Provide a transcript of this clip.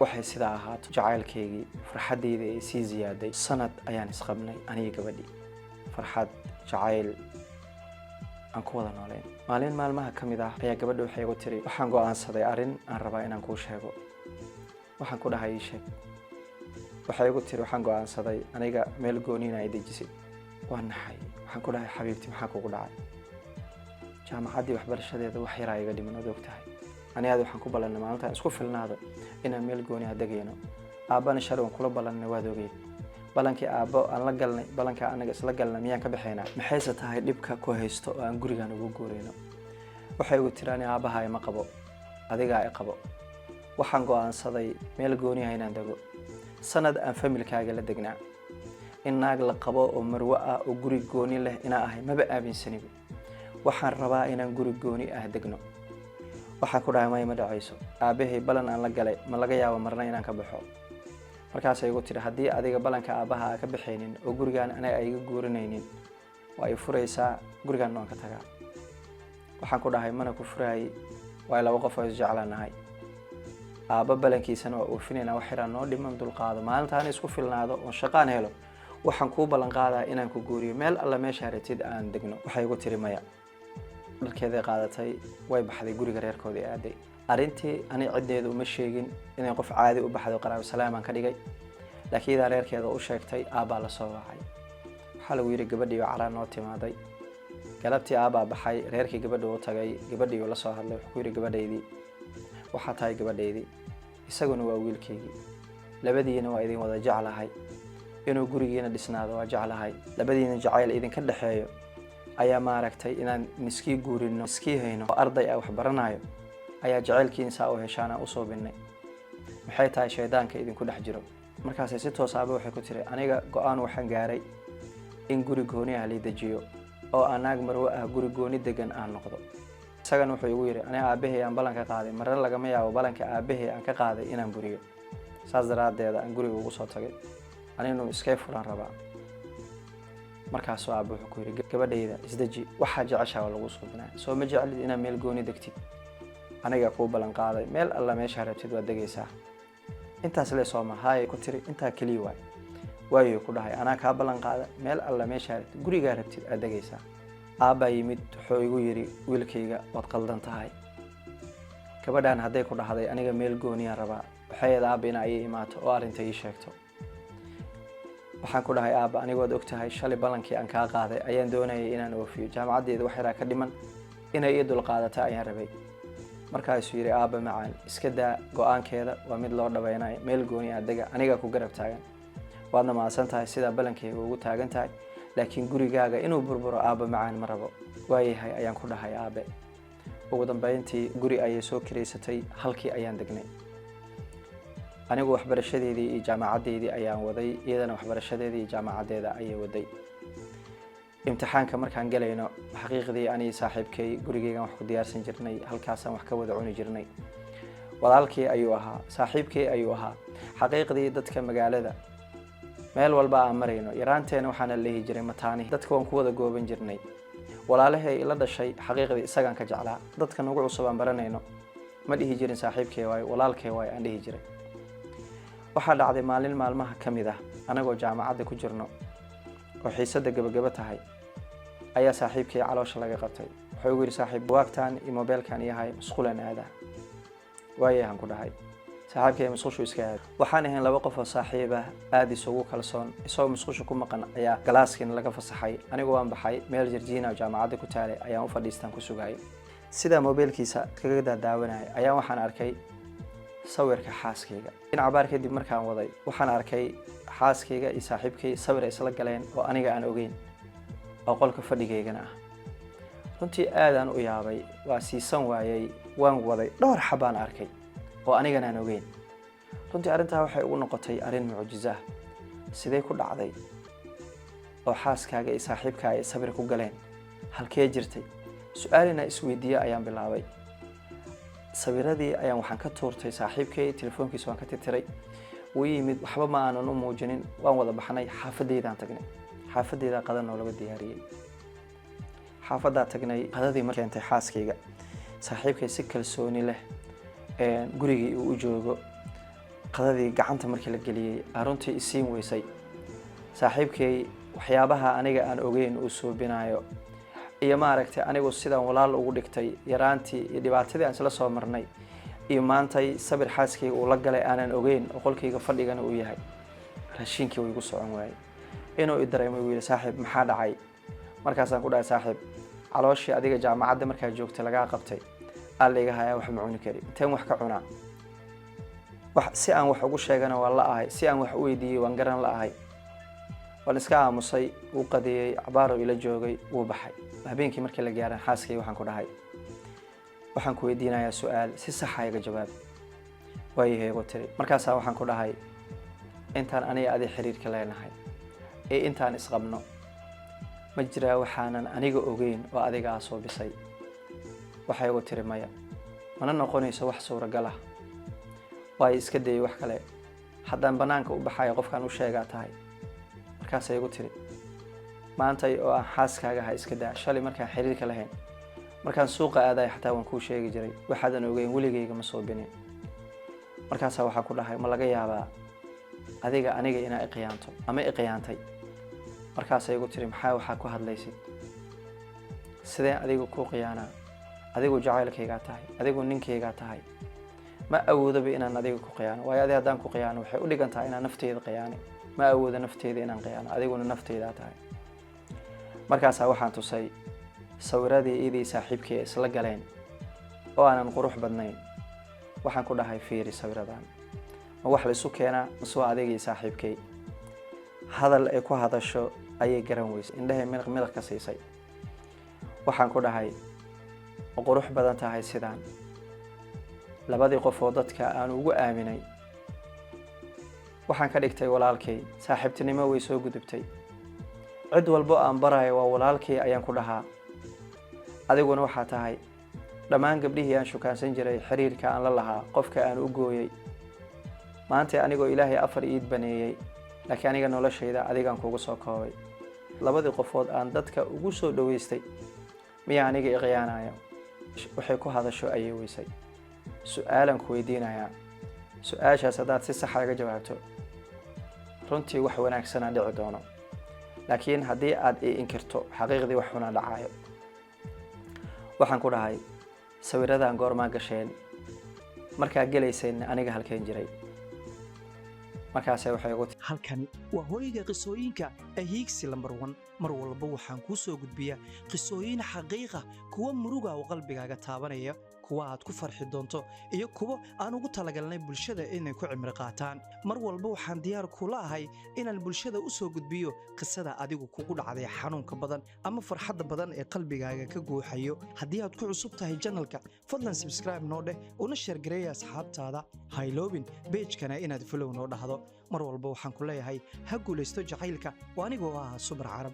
waxay sidaa ahaato jacaylkaygii farxadeydii ay sii ziyaaday sanad ayaan isqabnay aniga gabadhii farxad jacayl aan ku wada nooleen maalin maalmaha ka mid ah ayaa gabadhu waxay igu tiri waxaan go'aansaday arrin aan rabaa inaan kuu sheego waxaan ku dhahay ii sheeg waxay igu tiri waxaan go'aansaday aniga meel gooniina ay dejisid waan naxay waxaan ku dhahay xabiibti maxaa kugu dhacay jaamacaddii waxbarashadeeda wax yaraa iga dhiman ood ogtahay aniga waxaan ku ballanay maalintaan isku filnaado inaan meel gooni ah degayno aabbana shalay waan kula ballanay waad ogeyd balankii aabbo aan la galnay balanka anaga isla galnay miyaan ka bixaynaa maxayse tahay dhibka ku haysto oo aan gurigaan ugu guurayno waxay igu tiri ani aabbaha ima qabo adigaa i qabo waxaan go'aansaday meel gooni ah inaan dego sanad aan familkaaga la degnaa in naag la qabo oo marwo ah oo guri gooni leh inaa ahay maba aaminsaniba waxaan rabaa inaan guri gooni ah degno waxaan ku dhahay ma dhacayso aabahay balan aan la galay ma laga yaabo marna inaan ka baxo markaas ay igu tiri haddii adiga balanka aabaha ka bixaynin oo gurigaan anaga ay iga guurinaynin waa ay furaysaa gurigaan waan ka tagaa waxaan ku dhahay mana ku furaayay waa laba qof oo isjeclaanahay aabba balankiisana waa oofinayna wax yaraan noo dhiman dulqaado maalintaan isku filnaado oo shaqaan helo waxaan kuu ballan qaadaa inaan ku guuriyo meel alla meesha haratid aan degno waxay igu tiri maya dharkeeday qaadatay way baxday guriga reerkoodii aaday arrintii ani ciddeedu uma sheegin inay qof caadi u baxdo qaraabo salaamaan ka dhigay laakiin idaa reerkeeda u sheegtay aabbaa la soo wacay waxaa lagu yidhi gabadhii oo calaa noo timaaday galabtii aabbaa baxay reerkii gabadha u tagay gabadhii uu la soo hadlay wuxuu ku yidhi gabadhaydii waxaa tahay gabadhaydii isaguna waa wiilkaygii labadiina waa idin wada jeclahay inuu gurigiina dhisnaado waa jeclahay labadiina jacayl idinka dhexeeyo ayaa maaragtay inaan niskii guurino niskii hayno oo arday ah wax baranayo ayaa jacaylkiin saa u heshaana u soo binnay maxay tahay shaydaanka idinku dhex jiro markaasay si toos aaba waxay ku tiri aniga go'aan waxaan gaaray in guri gooni ah la dejiyo oo aan naag marwo ah guri gooni degan aan noqdo isagana wuxuu igu yidhi aniga aabahay aan balanka qaaday marna lagama yaabo balanka aabahay aan ka qaaday inaan buriyo saas daraaddeeda aan guriga ugu soo tagay aniguna iskay fulaan rabaa markaasuu aabba wuxuu ku yidhi gabadhayda isdeji waxaa jeceshaa lagu suubnaa soo ma jeclid inaad meel gooni degtid aniga kuu ballan qaaday meel alla meesha rabtid waad degaysaa intaas le sooma haye ku tiri intaa keliya waayo ku dhahay anaa kaa ballan qaada meel alla meesha rabtid gurigaa rabtid aad degaysaa aabbaa yimid wuxuu igu yidhi wiilkayga waad qaldan tahay gabadhaan hadday ku dhahday aniga meel gooniyaan rabaa waxay ahayd aabba inaa ii imaato oo arrinta ii sheegto waxaan ku dhahay aabba anigood og tahay shalay ballankii aan kaa qaaday ayaan doonayay inaan oofiyo jaamacaddeeda wax yaraa ka dhiman inay ii dulqaadata ayaan rabay markaasuu yidhi aabba macaan iska daa go'aankeeda waa mid loo dhabaynayo meel gooni ah dega aniga ku garab taagan waadna mahadsan tahay sidaa ballankeyga ugu taagan tahay laakiin gurigaaga inuu burburo aabba macaan ma rabo waayahay ayaan ku dhahay aabe ugu dambeyntii guri ayay soo kiraysatay halkii ayaan degnay anigu waxbarashadeedii iyo jaamacaddeedii ayaan waday iyadana waxbarashadeedii iyo jaamacaddeeda ayay waday imtixaanka markaan galayno xaqiiqdii aniga saaxiibkay gurigeygan wax ku diyaarsan jirnay halkaasaan wax ka wada cuni jirnay walaalkii ayuu ahaa saaxiibkii ayuu ahaa xaqiiqdii dadka magaalada meel walba aan marayno yaraanteena waxaana leehi jiray mataani dadka waan ku wada gooban jirnay walaalahay ila dhashay xaqiiqdii isagaan ka jeclaa dadka nagu cusub aan baranayno ma dhihi jirin saaxiibkay waayo walaalkay waayo aan dhihi jiray waxaa dhacday maalin maalmaha ka mid ah anagoo jaamacadda ku jirno oo xiisadda gabagaba tahay ayaa saaxiibkii caloosha laga qabtay wuxuu igu yidhi saaxiib buwaagtaan iyo moobeelkaan yahay masquulaan aadaa waayahan ku dhahay saaxiibkay masquushu iska aad waxaan ahayn laba qof oo saaxiib ah aad isugu kalsoon isagoo masquusha ku maqan ayaa galaaskiina laga fasaxay anigu waan baxay meel Virginia oo jaamacadda ku taalay ayaan u fadhiistaan ku sugayay sida moobeelkiisa kaga daawanayay ayaan waxaan arkay sawirka xaaskayga dhinaca baar kadib markaan waday waxaan arkay xaaskayga iyo saaxiibkay sawir isla galeen oo aniga aan ogeyn oo qolka fadhigeygana ah runtii aadaan u yaabay waa siisan waayay waan waday dhowr xabaan arkay oo anigana aan ogeyn runtii arrintaa waxay ugu noqotay arrin mucjiso ah sidee ku dhacday oo xaaskaaga iyo saaxiibkaaga ay sawir ku galeen halkee jirtay su'aalina isweydiiyo ayaan bilaabay sawiradii ayaan waxaan ka tuurtay saaxiibkay telefoonkiisa waan ka tirtiray wuu yimid waxba ma aanan u muujinin waan wada baxnay xaafadeydaan tagnay xaafadeyda qadan oo laga diyaariyay xaafadaa tagnay qadadii markay keentay xaaskayga saaxiibkay si kalsooni leh gurigii uu u joogo qadadii gacanta markii la geliyay aruntii isiin weysay saaxiibkay waxyaabaha aniga aan ogeyn uu suubinayo iyo maaragtay anigu sidaan walaal ugu dhigtay yaraantii iyo dhibaatadii aan isla soo marnay iyo maantay sabir xaaskayga uu la galay aanan ogeyn oo qolkayga fadhigana uu yahay raashinkii way igu socon waayay inuu i dareemay uu yidhi saaxiib maxaa dhacay markaasaan ku dhahay saaxiib calooshii adiga jaamacadda markaa joogtay lagaa qabtay aan layga hayaa wax ma cuni kari inteen wax ka cunaa si aan wax ugu sheegana waa la ahay si aan wax u weydiiyey waan garan la ahay waan iska aamusay wuu qadiyey cabaaro ila joogay wuu baxay habeenkii markii la gaaray xaaskay waxaan ku dhahay waxaan ku weydiinayaa su'aal si sax ah iga jawaab waayahay igu tiri markaasaa waxaan ku dhahay intaan aniga adi xiriirka leenahay ee intaan isqabno ma jiraa waxaanan aniga ogeyn oo adiga soo bisay waxay igu tiri maya mana noqonayso wax suuragal ah way iska day wax kale haddaan banaanka u baxay qofkan u sheegaa tahay markaasay igu tiri maantay oo aan xaaskaaga ha iska daa shalay markaan xiriirka lahayn markaan suuqa aaday xataa waan kuu sheegi jiray waxaadan ogeyn weligayga ma soo binin markaasaa waxaa ku dhahay ma laga yaabaa adiga aniga inaa iqiyaanto ama iqiyaantay markaasay igu tiri maxaa waxaa ku hadlaysid sideen adiga ku qiyaanaa adigu jacaylkaygaa tahay adigu ninkaygaa tahay ma awoodaba inaan adiga ku qiyaano waayo adiga haddaan ku qiyaano waxay u dhigan tahay inaan nafteyda qiyaanay ma awoodo nafteyda inaan qiyaano adiguna nafteydaa tahay markaasaa waxaan tusay sawiradii iidii saaxiibkii isla galeen oo aanan qurux badnayn waxaan ku dhahay fiiri sawiradan ma wax la isu keenaa mise waa adigii saaxiibkay hadal ay ku hadasho ayay garan weysay indhahay miliq ka siisay waxaan ku dhahay ma qurux badan tahay sidaan labadii qof oo dadka aan ugu aaminay waxaan ka dhigtay walaalkay saaxiibtinimo way soo gudubtay cid walbo aan barayo waa walaalkay ayaan ku dhahaa adiguna waxaa tahay dhammaan gabdhihii aan shukaansan jiray xiriirka aan la lahaa qofka aan u gooyay maanta anigoo ilaahay afar iid baneeyay laakiin aniga noloshayda adigaan kugu soo koobay labadii qofood aan dadka ugu soo dhaweystay miyaa aniga iqiyaanayo waxay ku hadasho ayay weysay su'aalan ku weydiinayaa su'aashaas haddaad si sax uga jawaabto runtii wax wanaagsan aan dhici doono laakiin haddii aad i inkirto xaqiiqdii wax xun dhacayo waxaan ku dhahay sawiradan goormaa gasheen markaa gelayseen aniga halkeen jiray markaasay waxay ugu halkani waa hooyga qisooyinka ahiigsi lambar 1 mar walba waxaan kuu soo gudbiyaa qisooyin xaqiiqa kuwa muruga oo qalbigaaga taabanaya kuwa aad ku farxi doonto iyo kuwa aan ugu talagalnay bulshada inay ku cimri qaataan mar walba waxaan diyaar kula ahay inaan bulshada u soo gudbiyo qisada adigu kugu dhacday xanuunka badan ama farxadda badan ee qalbigaaga ka guuxayo haddii aad ku cusub tahay channelka fadlan subscribe noo dheh una share gareeya asxaabtaada hayloobin page-kana inaad follow noo dhahdo mar walba waxaan ku leeyahay ha guulaysto jacaylka waa anigoo ah Subar Carab